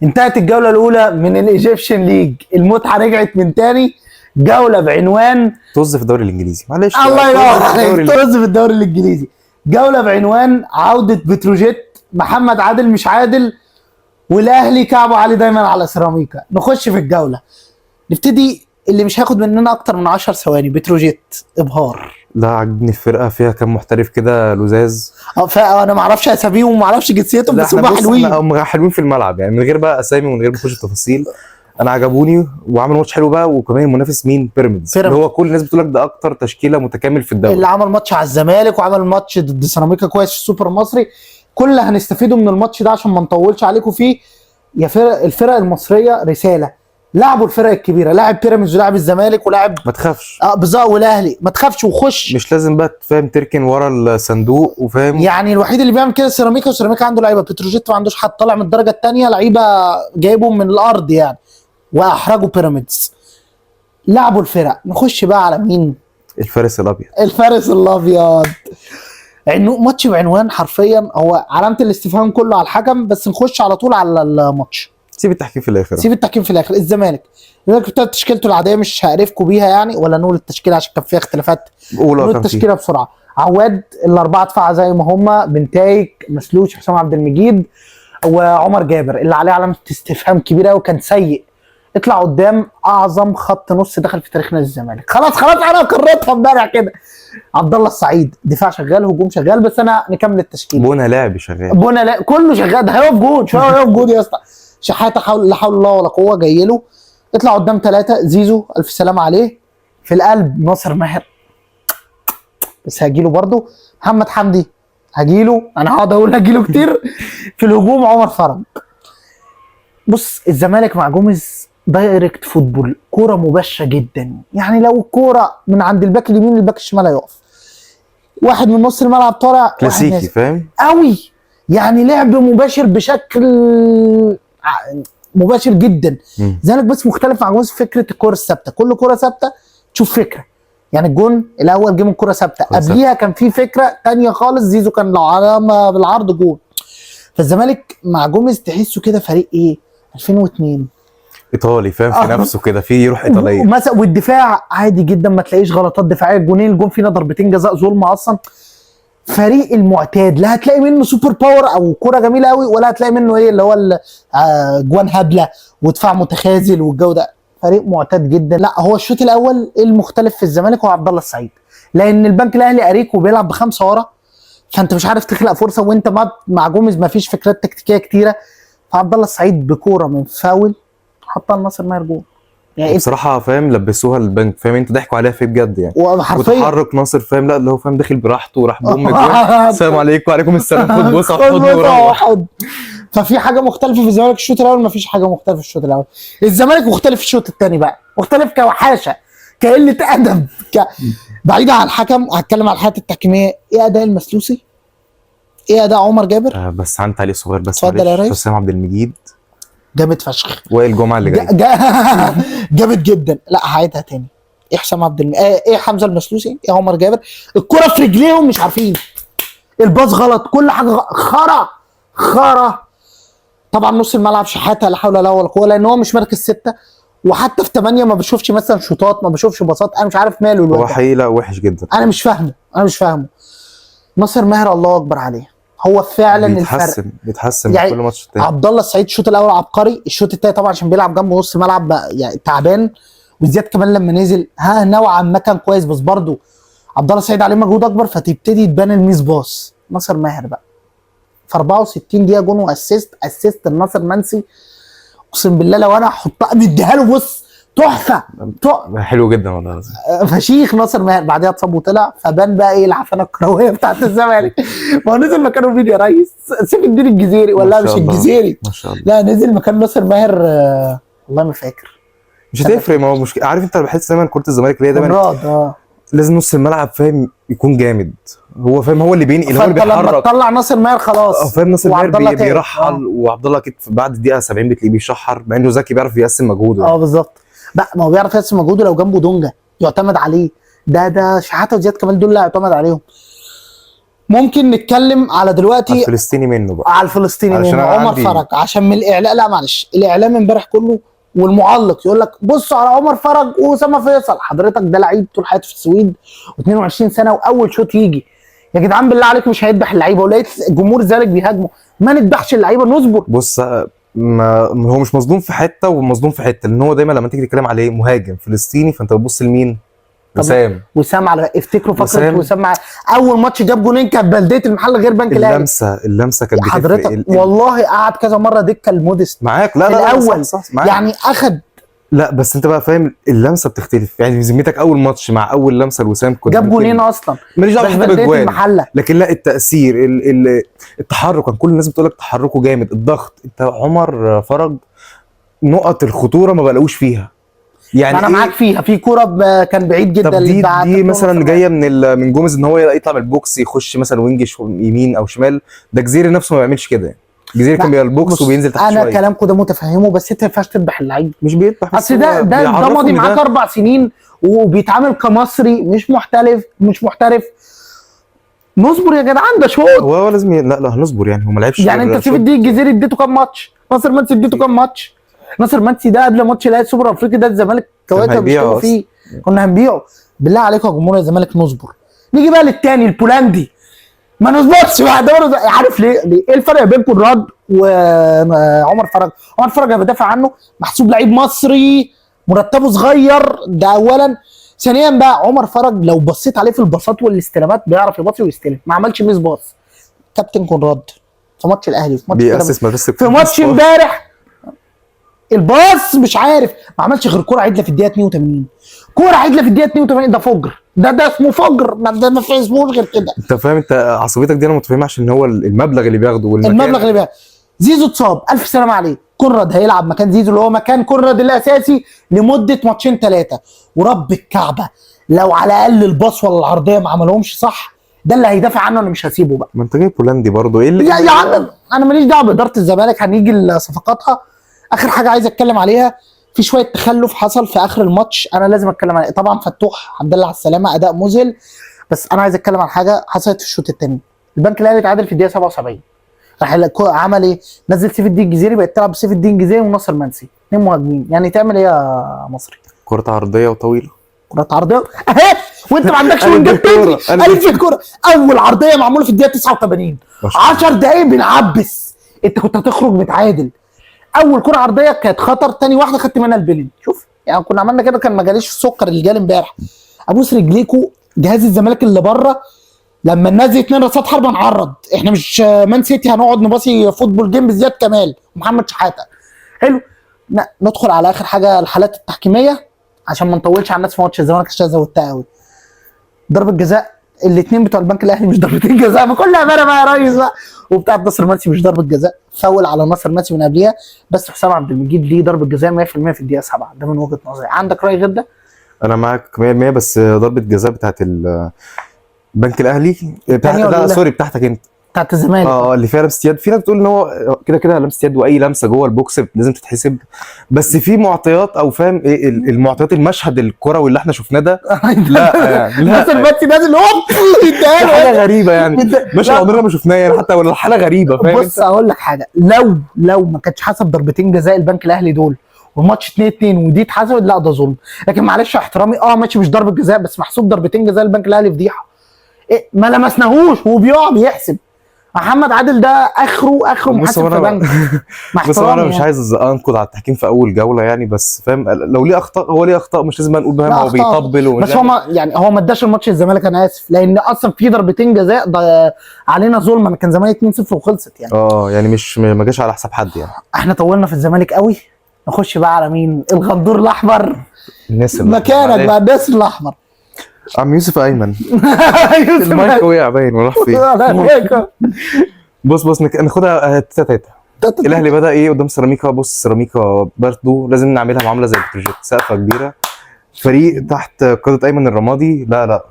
انتهت الجولة الأولى من الإيجيبشن ليج، المتعة رجعت من تاني. جولة بعنوان طز في الدوري الإنجليزي، معلش الله ينور عليك، طز طز في الدوري الإنجليزي. جولة بعنوان عودة بتروجيت، محمد عادل مش عادل، والأهلي كعبه عليه دايما على سيراميكا. نخش في الجولة، نبتدي. اللي مش هياخد مننا أكتر من 10 ثواني، بتروجيت إبهار. لا عجبني الفرقة، فيها كام محترف كده لزاز. أنا ما أعرفش أساميهم وما أعرفش جنسيتهم، بس هم حلوين. هم حلوين في الملعب يعني، من غير بقى أسامي ومن غير ما نخش تفاصيل. انا عجبوني وعملوا ماتش حلو بقى. وكمان المنافس مين؟ بيراميدز، اللي هو كل الناس بتقول لك ده اكتر تشكيله متكامل في الدوري، اللي عمل ماتش على الزمالك وعمل ماتش ضد سيراميكا كويس في السوبر المصري. كل اللي هنستفيده من الماتش ده عشان ما نطولش عليكم فيه، يا الفرق المصريه رساله. لعبوا الفرق الكبيره، لاعب بيراميدز ولاعب الزمالك ولاعب، ما تخافش بالظبط، والاهلي ما تخافش وخش. مش لازم بقى تفهم تركن ورا الصندوق وفاهم يعني الوحيد اللي بيعمل كده سيراميكا، وسيراميكا عنده لعيبه. بتروجيت ما عندوش حد طالع من الدرجه الثانيه، لعيبه جايبهم من الارض يعني، واحرجوا بيراميدز. لعبوا الفرق. نخش بقى على مين؟ الفارس الابيض. الفارس الابيض. انه ماتش بعنوان حرفيا هو علامه الاستفهام كله على الحكم، بس نخش على طول على الماتش. سيب التحكيم في الاخر. سيب التحكيم في الاخر. الزمالك ابتدت تشكيلته العاديه، مش هعرفكم بيها يعني، ولا نقول التشكيله عشان كان فيها اختلافات. نقول التشكيله بسرعه. عواد، الاربعه دفاع زي ما هم، بنتايك، مسلوش، حسام عبد المجيد، وعمر جابر اللي عليه علامه استفهام كبيره وكان سيء. اطلع قدام اعظم خط نص دخل في تاريخ نادي الزمالك. خلاص انا قررتها امبارح كده. عبد الله السعيد، دفاع شغال، هجوم شغال، بس انا نكمل التشكيله. بونا لاعب شغال، لا كله شغال، ده هيقف جون شويه، هيقف جون يا اسطى. شحاته لا حول الله ولا قوه جاي له. اطلع قدام ثلاثه. زيزو الف سلام عليه. في القلب ناصر ماهر، بس هجيله برضه. محمد حمدي هجيله، انا هقعد اقول هجيله كتير. في الهجوم عمر فرج. بص الزمالك مع جوميز دايركت فوتبول، كوره مباشره جدا. يعني لو الكوره من عند الباك اليمين للباك الشمال هيقف. واحد من نص الملعب طالع كلاسيكي فاهم قوي، يعني لعب مباشر بشكل مباشر جدا. زيك بس مختلف مع جوز فكره الكوره الثابته. كل كوره ثابته تشوف فكره. يعني الجون الاول جه من كوره ثابته، قبليها كان في فكره ثانيه خالص. زيزو كان لو علامه بالعرض جون. فالزمالك مع جوميز تحسه كده فريق ايه 2002 ايطالي فاهم في نفسه كده، في روح ايطاليه مثلا. والدفاع عادي جدا، ما تلاقيش غلطات دفاعيه. الجون فينا ضربتين جزاء ظلم اصلا. فريق المعتاد، لا هتلاقي منه سوبر باور او كرة جميله قوي، ولا هتلاقي منه ايه اللي هو جوان هبله ودفاع متخاذل والجو ده. فريق معتاد جدا. لا هو الشوط الاول المختلف في الزمالك هو عبد الله السعيد، لان البنك الاهلي اريك وبيلعب بخمسه ورا، فانت مش عارف تخلق فرصه، وانت مع جوميز ما فيش فكرات تكتيكيه كتيره. فعبد الله السعيد بكوره من فاول حطها لناصر ماهر جول. يعني بصراحه فاهم لبسوها للبنك، فاهم انت ضحكوا عليها في بجد يعني. وتحرك ناصر فاهم، لا اللي هو فاهم داخل براحته وراح بوم السلام عليكم وعليكم السلام، خد بوسه وحضن وروح. ففي حاجه مختلفه في الزمالك الشوط الاول، ما فيش حاجه مختلفه في الشوط الاول. الزمالك مختلف في الشوط الثاني بقى، مختلف كوحاشه، كقله ادب، بعيدا عن الحكم. هتكلم على الحالات التحكيميه. ايه اداء المسلوسي؟ ايه اداء عمر جابر؟ بس عن تعليق صغير بس. اتفضل يا ريس. حسام عبد المجيد جامد فشخ. وائل جمعه اللي جاي جامد جدا. لا هعيدها تاني. ايه حسام عبد ايه حمزه المسلوسي؟ ايه عمر جابر؟ الكره في رجليهم مش عارفين، الباص غلط، كل حاجه خرا. طبعا نص الملعب شحاته لا حول ولا قوه، لان هو مش مركز 6، وحتى في 8 ما بشوفش مثلا شوطات، ما بشوفش باصات. انا مش عارف ماله الواد. هو حقيقي لا وحش جدا. انا مش فاهمه. ناصر ماهر الله اكبر عليه، هو فعلا الفرق بيتحسن يعني. كل ماتش تاني. عبد الله السعيد الشوط الاول عبقري. الشوط الثاني طبعا عشان بيلعب جنبه نص ملعب يعني تعبان، وزياد كمان لما نزل نوعا ما كان كويس، بس برضه عبد الله السعيد عليه مجهود اكبر، فتبتدي تبان الميس باص. ناصر ماهر بقى في 64 دقيقه جون واسيست لناصر منسي. اقسم بالله لو انا احطها مديها له، بص تحفه حلو جدا والله فشيخ. ناصر ماهر بعدها اتصاب وطلع، فبان بقى ايه العفانه الكرويه بتاعت الزمالك. ما هو نزل مكانه مين يا ريس؟ سيف الدين الجزيري ولا مش الجزيري؟ ما شاء الله. لا نزل مكان ناصر ماهر والله ما فاكر. مش هتفرق. ما هو مشكله، عارف انت بحس دايما كره الزمالك اللي هي دايما لازم نص الملعب فاهم يكون جامد. هو فاهم هو اللي بينقل، هو اللي بيحرك. لما تطلع ناصر ماهر خلاص. فاهم ناصر ماهر بيرحل، وعبد الله اكيد بعد الدقيقه 70 بتلاقيه بيشحر، مع انه ذكي بيعرف يقسم مجهوده. بالظبط. لا ما هو بيعرف يقسم مجهوده. لو جنبه دونجا يعتمد عليه. ده شحاته وزياد كمال دول لا يعتمد عليهم. ممكن نتكلم على دلوقتي الفلسطيني منه بقى، على الفلسطيني علشان منه أنا عمر عندي- فرج. عشان من الاعلام، لا معلش، الاعلام امبارح كله والمعلق يقول لك بصوا على عمر فرج واسامه فيصل. حضرتك ده لعيب طول حياته في السويد و22 سنه، واول شوط يجي يا جدعان بالله عليك مش هيذبح اللعيبه، ولقيت جمهور الزمالك بيهاجمه، ما نذبحش اللعيبه، نصبر. بص هو مش مظلوم في حته ومظلوم في حته، لان هو دايما لما تيجي تتكلم عليه مهاجم فلسطيني فانت بتبص لمين؟ وسام على افتكروا فكره وسام. وسام اول ماتش جاب جونين كانت بلديه المحل غير بنك الاهلي. اللمسه كانت بتفرق. حضرتك والله قعد كذا مره دكه المودست معاك. لا في لا الاول صح معاك. يعني اخد. لا بس انت بقى فاهم اللمسه بتختلف، يعني بذمتك اول ماتش مع اول لمسه لوسام كنت جاب جونين اصلا ماليش دعوه بس حتى بلديه بالجوان، المحله. لكن لا التاثير التحرك، كان كل الناس بتقول لك تحركه جامد، الضغط. انت عمر فرج نقط الخطوره ما بلاقوش فيها، يعني انا معاك فيها. في كوره كان بعيد جدا طب دي بتاع مثلا جايه من جوميز ان هو يطلع من البوكس يخش مثلا وينج يمين او شمال، ده جزيري نفسه ما بيعملش كده، جزيري كان بيبقى البوكس وبينزل تحت انا شويه. كلامكم ده متفهمه، بس انت ما ينفعش تذبح اللعيب. مش بيذبح، اصل ده ماضي معاك 4 سنين وبيتعامل كمصري مش محترف. نصبر يا جدعان، ده شوط. هو لازم لا هنصبر، يعني هو ما لعبش. يعني انت سيف الدين الجزيري اديته كام ماتش؟ ناصر منسي اديته كام ماتش؟ ناصر منسي ده قبل ماتش الاهلي السوبر الافريقي ده الزمالك كويس بيشتغلوا فيه، كنا هنبيعه. بالله عليكم يا جمهور الزمالك نصبر. نيجي بقى للتاني البولندي، ما نصبرش بقى. ده عارف ليه؟ ايه الفرق بين كونراد وعمر فرج؟ عمر فرج انا بدافع عنه، محسوب لعيب مصري مرتبه صغير، ده اولا. ثانيا بقى عمر فرج لو بصيت عليه في الباصات والاستلامات بيعرف يباصي ويستلم، ما عملش ميس باص. كابتن كونراد في ماتش الاهلي، في ماتش بيأسس في ماتش امبارح الباص مش عارف، ما عملش غير كوره عدله في الدقيقه 82. كوره عدله في الدقيقه 82 ده فجر، ده اسمه فجر، ده ما في اسموش غير كده. انت فاهم، انت عصبيتك دي انا متفهمها عشان هو المبلغ اللي بياخده والمكان. المبلغ اللي بياخده. زيزو اتصاب، الف سلامه عليه. كونراد هيلعب مكان زيزو اللي هو مكان كونراد الاساسي لمده ماتشين 3، ورب الكعبه لو على الاقل الباص ولا العرضيه ما عملهمش صح، ده اللي هيدافع عنه، انا مش هسيبه بقى. ما انت جاي بولندي برضه، ايه اللي يا عم انا ماليش دعوه باداره الزمالك، هنيجي لصفقاتها. اخر حاجه عايز اتكلم عليها، في شويه تخلف حصل في اخر الماتش انا لازم اتكلم عليه. طبعا فتوح الحمد لله على السلامه، اداء مذهل، بس انا عايز اتكلم عن حاجه حصلت في الشوط الثاني. البنك الاهلي اتعادل في الدقيقه 77، راح عمل ايه؟ نزل سيف الدين الجزيري، بقت تلعب بسيف الدين الجزيري وناصر منسي، اثنين مهاجمين. يعني تعمل ايه يا مصري؟ كرة عرضيه وطويله، كرة عرضيه اهي، وانت ما عندكش وينجات تجري. الف الكوره اول عرضيه معموله في الدقيقه 89، 10 دقايق بنعبس، انت كنت هتخرج متعادل. اول كره عرضيه كانت خطر، تاني واحده خدت منها البلن. شوف يعني كنا عملنا كده كان ما جاليش السكر اللي جالي امبارح. ابوس رجليكوا جهاز الزمالك اللي بره، لما ننزل 2 رصاد حرب هنعرض. احنا مش مان سيتي هنقعد نباصي فوتبول جيم بزياد كمال ومحمد شحاته. حلو، ندخل على اخر حاجه الحالات التحكيميه عشان ما نطولش على الناس في ماتش الزمالك عشان زودتها قوي. ضربه جزاء الاثنين بتوع البنك الاهلي مش ضربتين جزاء، بكل امانه بقى يا ريس بقى. وبتاعت ناصر منسي مش ضربه جزاء، فاول على ناصر منسي من قبليها، بس حسام عبد المجيد ليه ضربه جزاء 100% في الدقيقه 7. ده من وجهه نظري. عندك راي غير ده؟ انا معاك 100%، بس ضربه جزاء بتاعت البنك الاهلي لا سوري بتاعتك انت بتاعت الزمالك اللي فيها لمسه يد. في ناس بتقول ان هو كده لمسه يد، واي لمسه جوه البوكس لازم تتحسب، بس في معطيات او فاهم ايه المعطيات، المشهد الكروي اللي احنا شفناه ده لا يعني ناصر منسي نازل هوب حاجه غريبه يعني، مش عمرنا ما شفناه يعني، حتى ولا حاله غريبه فاهم. بص اقول لك حاجه، لو ما كانتش حسب ضربتين جزاء البنك الاهلي دول والماتش 2-2 ودي اتحسبت، لا ده ظلم. لكن معلش احترامي ماتش مش ضربه جزاء بس محسوب ضربتين جزاء البنك الاهلي، فضيحه. إيه ما لمسناهوش وبيقع بيحسب. محمد عادل ده اخره محاسب في بنك. بص انا مش عايز انقد على التحكيم في اول جوله يعني، بس فاهم لو ليه اخطاء هو ليه اخطاء، مش لازم نقول بقى هو بيطبل بس هو يعني هو ما اداش الماتش الزمالك، انا اسف، لان اصلا في ضربتين جزاء علينا ظلم، كان زمان 2-0 وخلصت يعني. يعني مش ما جاش على حساب حد يعني. احنا طولنا في الزمالك قوي، نخش بقى على مين؟ الغندور الاحمر، مكانك بقى النسر الاحمر. عم يوسف ايمن المايك وقع باين وراح فين. بص ناخدها تاتا. الاهلي بدا ايه قدام سيراميكا؟ بص سيراميكا برضه لازم نعملها معامله زي بتروجيت، سقفه كبيره، فريق تحت قياده ايمن الرمادي. لا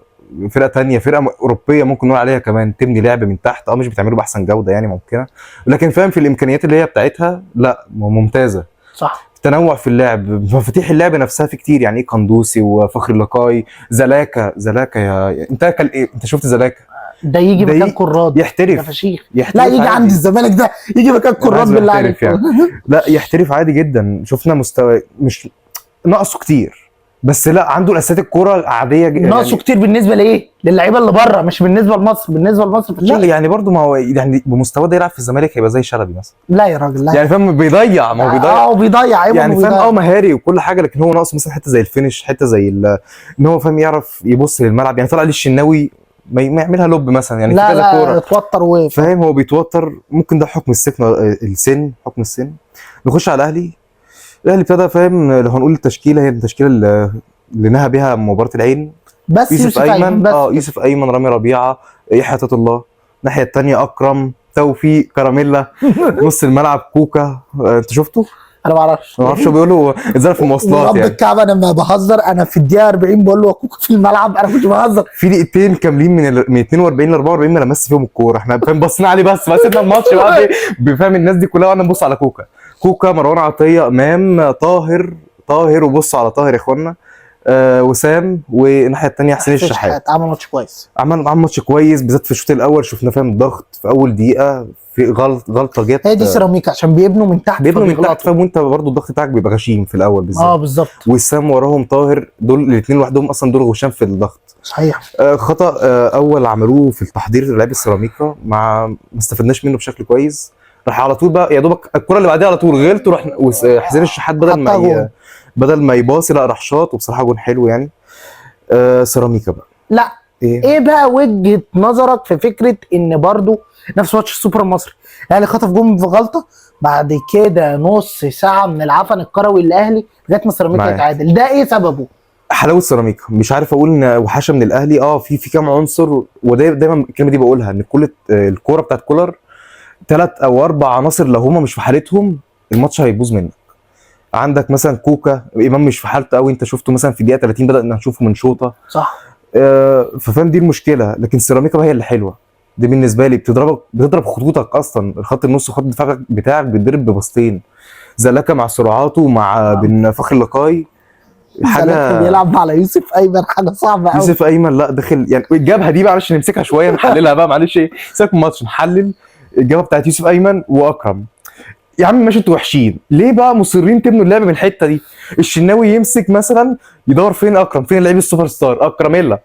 فرقه تانية، فرقه اوروبيه ممكن نقول عليها كمان، تبني لعب من تحت. مش بتعمله باحسن جوده يعني ممكنه، لكن فاهم في الامكانيات اللي هي بتاعتها لا ممتازه. صح، تنوع في اللعب، مفاتيح اللعب نفسها في كتير يعني. ايه قندوسي وفخر اللقاي، زلاكا يا انت شفت زلاكا؟ ده يجي ده مكان كراد، ده يحترف فشيخ. يحترف لا يجي عادي. عند الزمالك ده، يجي مكان كراد عايزه بالله يحترف عليك. لا يحترف عادي جدا. شفنا مستوى مش ناقصه كتير، بس لا عنده الاساسيات الكوره عاديه ناقصه يعني. كتير بالنسبه لايه؟ للعيبه اللي بره، مش بالنسبه لمصر. بالنسبه لمصر لا فشيخ. يعني برضو ما هو يعني بمستوى ده يلعب في الزمالك هيبقى زي شلبي مثلا. لا يا راجل لا. يعني فاهم بيضيع، ما هو بيضيع بيضيع عيبه يعني إنه فاهم بيضيع. مهاري وكل حاجه، لكن هو ناقصه مثلا حته زي الفينش، حته زي ان هو فاهم يعرف يبص للملعب. يعني طلع لي الشناوي ما يعملها لوب مثلا، يعني في لا كذا لا كوره اتوتر وقف. فاهم هو بيتوتر. ممكن ده حكم السن، حكم السن. نخش على الاهلي. الاهلي ابتدى فاهم لو هنقول التشكيله، هي التشكيله اللي نهى بيها مباراه العين. بس يوسف ايمن بس كده. يوسف ايمن، رامي ربيعه، يحيى عطية الله. الناحيه الثانيه اكرم توفيق كراميلا. نص الملعب كوكا. انت شفته؟ انا ما اعرفش. ما اعرفش، بيقولوا اتزنق في المواصلات ورب يعني. الكعبه انا ما بهزر، انا في الدقيقه 40 بقول له كوكا في الملعب، انا كنت بهزر. في دقيقتين كاملين من 42 ل 44 ما لمس فيهم الكوره، احنا فاهم بصينا عليه بس سيبنا الماتش بقى بفهم الناس دي كلها وانا نبص على كوكا. كوكا، مروان عطيه، امام، طاهر وبصوا على طاهر يا اخوانا. وسام، والناحيه الثانيه حسين الشحات. عمل ماتش كويس. عمل ماتش كويس، بالذات في الشوط الاول شفنا فاهم ضغط في اول دقيقه، في غلطه جت. هي دي سيراميكا عشان بيبنوا من تحت، بيبنوا من تحت فبيغلطوا. فاهم، وانت برضه الضغط بتاعك بيبقى غشيم في الاول بالذات. بالظبط. وسام وراهم طاهر، دول الاثنين لوحدهم اصلا دول غشام في الضغط. صحيح. خطأ اول عملوه في التحضير للاعبي السيراميكا، ما استفدناش منه بشكل كويس. راح على طول بقى يا دوبك الكره اللي بعدها على طول غلط، وراح حسين الشحات بدل ما يباصي لا راح شاط، وبصراحه جون حلو يعني. سيراميكا بقى. لا ايه بقى وجهه نظرك في فكره ان برضو نفس ماتش السوبر المصري الاهلي خطف جون في غلطه، بعد كده نص ساعه من العفن الكروي الاهلي لغايه ما سيراميكا يتعادل، ده ايه سببه؟ حلاوه سيراميكا، مش عارف اقول ان وحشه من الاهلي. في كام عنصر، ودايما الكلمه دي بقولها، ان كل الكوره بتاعت كولر 3 أو 4 عناصر لو هما مش في حالتهم الماتش هيبوظ منك. عندك مثلا كوكا، امام مش في حالته قوي، انت شفته مثلا في دقيقه 30 بدأنا نشوفه من شوطه. صح. ففاهم دي المشكله، لكن سيراميكا بقى هي اللي حلوه. دي بالنسبه لي بتضرب خطوطك اصلا، الخط النص خط الدفاع بتاعك بيتضرب ببسطين. زلاكا مع سرعاته مع بن فخر اللقاي، حاجه بيلعب على يوسف ايمن، حاجه صعبه قوي. يوسف ايمن لا داخل يعني الجبهه دي بقى، معلش نمسكها شويه نحللها بقى، معلش سيبك من الماتش نحلل الجبهه بتاعت يوسف ايمن واكرم. يا عم ماشي انتوا وحشين، ليه بقى مصرين تبنوا اللعب من الحته دي؟ الشناوي يمسك مثلا يدور فين اكرم، فين اللعيب السوبر ستار اكرميلا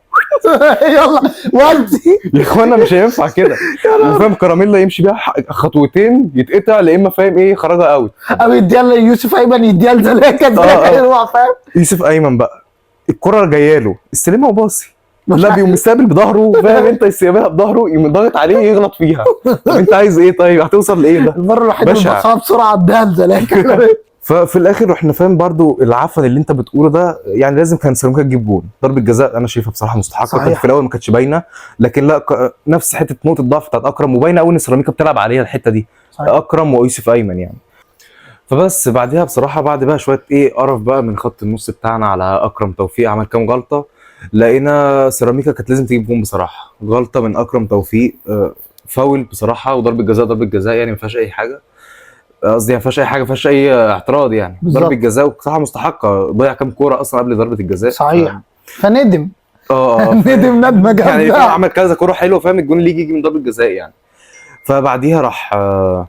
يلا ودي يا اخوانا مش هينفع كده. وفاهم كراميلا يمشي بيها خطوتين يتقطع، لا اما فاهم ايه خرجها اوت، او يديها ليوسف ايمن، يديها لزلاكا يروح فاهم. يوسف ايمن بقى الكره جايه له استلمها وباصي، لا بيقوم مستقبل بظهره فاهم انت، يستقبلها بظهره يقوم ضاغط عليه يغلط فيها. طب انت عايز ايه؟ طيب هتوصل لايه ده؟ المره الوحيده اللي بصها بسرعه اداها لزلاكا. ففي الاخر احنا فاهم برضو العفن اللي انت بتقوله ده، يعني لازم كان سيراميكا تجيب جول. ضربه جزاء انا شايفها بصراحه مستحقه، كانت في الاول ما كانتش باينه، لكن لا نفس حته نقطه ضعف بتاعت اكرم، وباينه قوي ان سيراميكا بتلعب عليها الحته دي. صحيح. اكرم ويوسف ايمن يعني. فبس بعدها بصراحه بعد بقى شويه قرف بقى من خط النص بتاعنا على اكرم توفيق، عمل كام غلطه، لقينا سيراميكا كانت لازم تجيب جون بصراحه. غلطه من اكرم توفيق، فاول بصراحه، وضربه جزاء يعني ما فيهاش اي حاجه، قصدي ما فيهاش اي حاجه، ما فيهاش اي اعتراض يعني. ضربه جزاء وبصراحه مستحقه، ضيع كام كوره اصلا قبل ضربه الجزاء. صحيح. فندم. ندم ندمه جامده يعني، عمل كذا كوره حلوه فاهم، الجون اللي يجي من ضربه جزاء يعني. فبعديها راح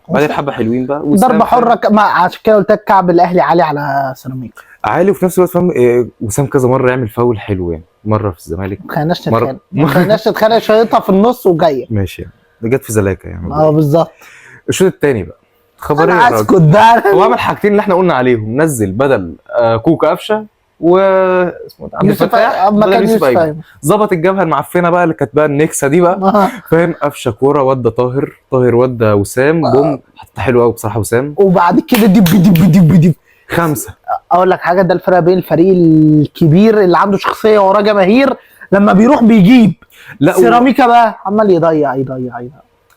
بعدين حبه حلوين بقى، ضربه حره عشان كده قلت لك كعب الاهلي عالي على سيراميكا عالي، وفي نفس الوقت فاهم وسام كذا مره يعمل فاول حلو يعني. مره في الزمالك ما خليناش نتخانق، شايطها في النص وجايه ماشي يعني، جت في زلاكا يعني. بالظبط. الشوط الثاني بقى خبريه انا اسكت بقى. هو عمل حاجتين اللي احنا قلنا عليهم، نزل بدل كوكا قفشه و اسمه عبد الفتاح بدل يوسف ايمن، ظبط الجبهه المعفنه بقى اللي كانت بقى النكسه دي بقى فاهم. قفشه كوره ودى طاهر ودى وسام، بوم حتى حلو قوي بصراحه وسام. وبعد كده دب 5. اقول لك حاجه، ده الفرق بين الفريق الكبير اللي عنده شخصيه وراه جماهير لما بيروح بيجيب. لا سيراميكا بقى عمال يضيع.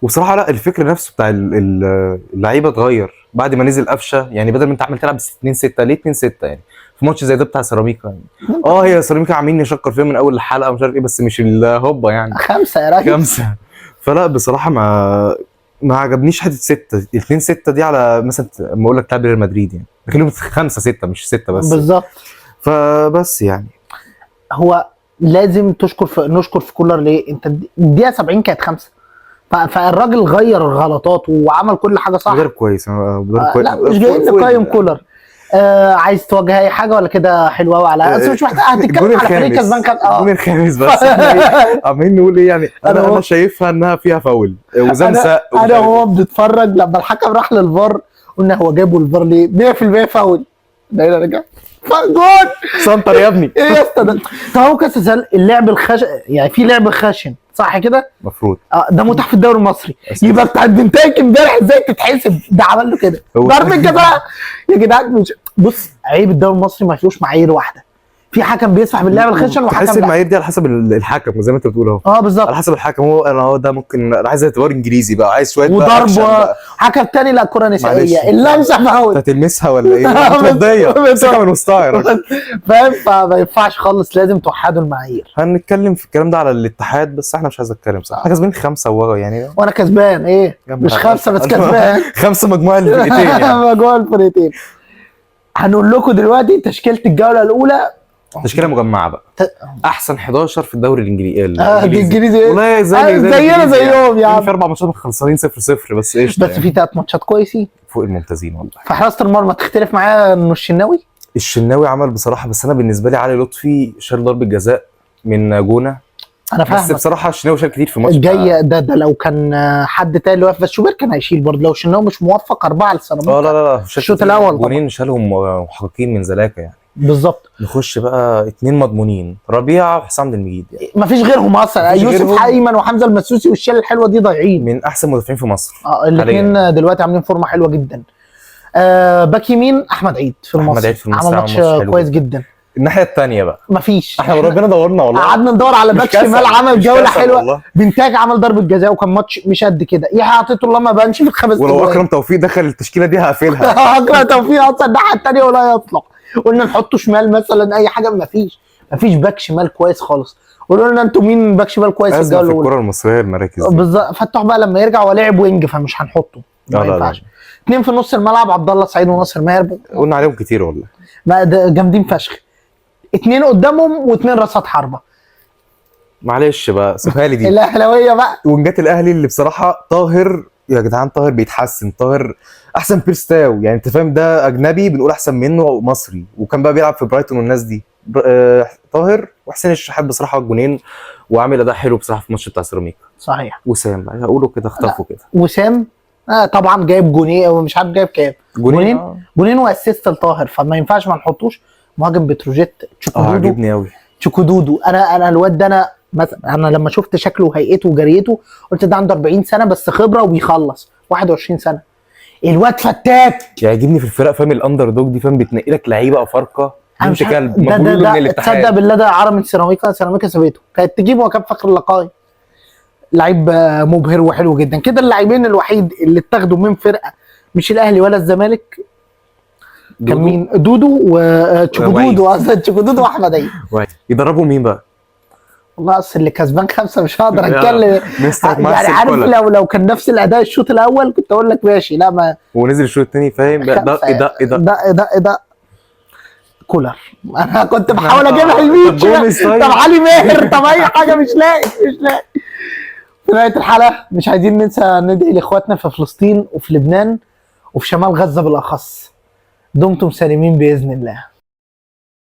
وبصراحه لا الفكر نفسه بتاع اللعيبه اتغير بعد ما نزل قفشه، يعني بدل ما انت عمال تلعب 2-6 ليه 2-6 يعني في ماتش زي ده بتاع سيراميكا يعني. هي سيراميكا عاملين نشكر فيها من اول الحلقه مش عارف ايه، بس مش الهوبا يعني 5 يا راجل 5. فلا بصراحه ما عجبنيش حته 6 2-6 دي، على مثلا لما اقول لك تلعب ريال مدريد يعني، لكن 5-6 مش 6 بس بالظبط. فبس يعني هو لازم نشكر في كولر. ليه؟ انت الدقيقه 70 كانت 5، فالراجل غير الغلطات وعمل كل حاجه صح. مدرب كويس، مدرب كويس. لا مش جايين نقيم كولر. عايز توجه اي حاجه ولا كده حلوه قوي على بس مش محتاج هتتكلم على فريق كسبان كان الجون الخامس بس احنا عمالين نقول ايه يعني. انا شايفها انها فيها فاول وزمزه. انا وهو بنتفرج لما الحكم راح للفار قلنا هو جابوا الفار ليه؟ 100% فاول. لقينا رجع جون سنتر يا ابني. ايه يا اسطى ده؟ هو كاس اللعب يعني في لعب خشن صح كده؟ المفروض ده متاح في الدوري المصري. يبقى بتاع بنتايك امبارح ازاي تتحسب؟ ده عمل له كده ضربه جزاء يا جدعان. بص عيب الدوري المصري ما فيهوش معايير واحده، في حكم بيسمح باللعب الخشن وحكم تحس المعايير دي على حسب الحكم زي ما انت بتقول اهو. بالظبط على حسب الحكم. هو ده ممكن انا عايز اعتبار انجليزي بقى، عايز شويه وضرب حكم تاني لا كره نسائيه اللمسه فاول. انت هتلمسها ولا ايه؟ متضيق مسكها من وسطها يا راجل. فاهم؟ فما ينفعش خالص، لازم توحدوا المعايير. هنتكلم في الكلام ده على الاتحاد بس احنا مش عايز اتكلم صح. احنا كسبانين 5 يعني وانا كسبان ايه؟ مش 5 بس كسبان 5 مجموعه الفرقتين يعني. مجموعه الفرقتين. هنقول لكم دلوقتي تشكيله الجوله الاولى. تشكيله مجمعه بقى. احسن 11 في الدوري الانجليزي. الانجليزي والله زينا زيهم يا عم. في 4 ماتشات خلصانين 0-0 بس قشطه بس في 3 ماتشات كويسين فوق الممتازين والله. في حراسه المرمى تختلف معايا انه الشناوي عمل بصراحه، بس انا بالنسبه لي علي لطفي شال ضربه جزاء من جونه. انا فاهم بس بصراحه الشناوي شال كتير في الماتش الجاي ده لو كان حد تاني واقف بس شوبير كان هيشيل برضه. لو الشناوي مش موفق 4 لسيراميكا. لا الشوط الاول جونين شالهم محققين من زلاكه يعني. بالظبط. نخش بقى 2 مضمونين، ربيعه وحسام عبد المجيد يعني. مفيش غيرهم اصلا. يوسف ايمن وحمزه المسوسي والشله الحلوه دي ضايعين. من احسن مدافعين في مصر. الاثنين دلوقتي عاملين فورمه حلوه جدا. باك يمين احمد عيد في المصري عمل ماتش كويس جدا. الناحيه الثانيه بقى مفيش. احنا ربنا دورنا والله، قعدنا ندور على باك شمال عمل جوله حلوه. بنتاج عمل ضربه جزاء وكان ماتش مش قد كده. يحيى عطيه الله ما بانش في ال5 ولو اكرم توفيق دخل التشكيله دي هقفلها. اكرم توفيق اصلا الناحيه الثانيه ولا يطلع. قلنا نحطه شمال مثلا اي حاجه، مفيش باك شمال كويس خالص. قولوا لنا انتوا مين باك شمال كويس في الجوله الاولى؟ الكره المصريه المراكز بالظبط. فتح بقى لما يرجع ولاعب وينج فمش هنحطه، ما ينفعش. 2 في نص الملعب عبد الله السعيد وناصر ماهر. قلنا عليهم كتير والله، ما جامدين فشخ. 2 قدامهم و2 راسات حربه. معلش بقى سيبها لي دي. الاهلاويه بقى ونجات الاهلي اللي بصراحه طاهر يا جدعان، طاهر بيتحسن. طاهر احسن بيرستاو يعني، انت فاهم؟ ده اجنبي بنقول احسن منه مصري، وكان بقى بيلعب في برايتون والناس دي. طاهر وحسين الشحات بصراحه الجونين، وعامل اداء حلو بصراحه في الماتش بتاع سيراميكا. صحيح. وسام بقى هقوله كده اختفوا كده. وسام طبعا جايب جونين او مش عارف جايب كام جونين واسيست لطاهر، فما ينفعش ما نحطوش. مهاجم بتروجيت تشوكودودو عجبني قوي تشوكودودو. انا الواد ده انا لما شفت شكله وهيئته وجريته قلت ده عنده 40 سنه بس خبره وبيخلص. 21 سنه الواد فتاك. يعجبني في الفرق، فاهم؟ الاندر دوج دي، فاهم؟ بتنقي لك لعيبه افارقه. انت كلب ده تصدق بالله ده عرى من سيراميكا سابته، كانت تجيبه وكان فاكر اللقاي. لعيب مبهر وحلو جدا كده. اللاعبين الوحيد اللي اتاخدوا من فرقه مش الاهلي ولا الزمالك كان مين؟ دودو وتشوكودودو. اصلا تشوكودودو واحمد عيد. يدربوا مين بقى؟ والله اصل اللي كسبان 5 مش هقدر اتكلم يعني. عارف لو كان نفس الاداء الشوط الاول كنت اقول لك ماشي. لا ما ونزل الشوط الثاني، فاهم؟ ده كولر. انا كنت بحاول اجيبها لمين كده. طب علي ماهر، طب اي حاجه مش لاقي. في نهايه الحلقه مش عايزين ننسى ندعي لاخواتنا في فلسطين وفي لبنان وفي شمال غزه بالاخص. دمتم سالمين باذن الله.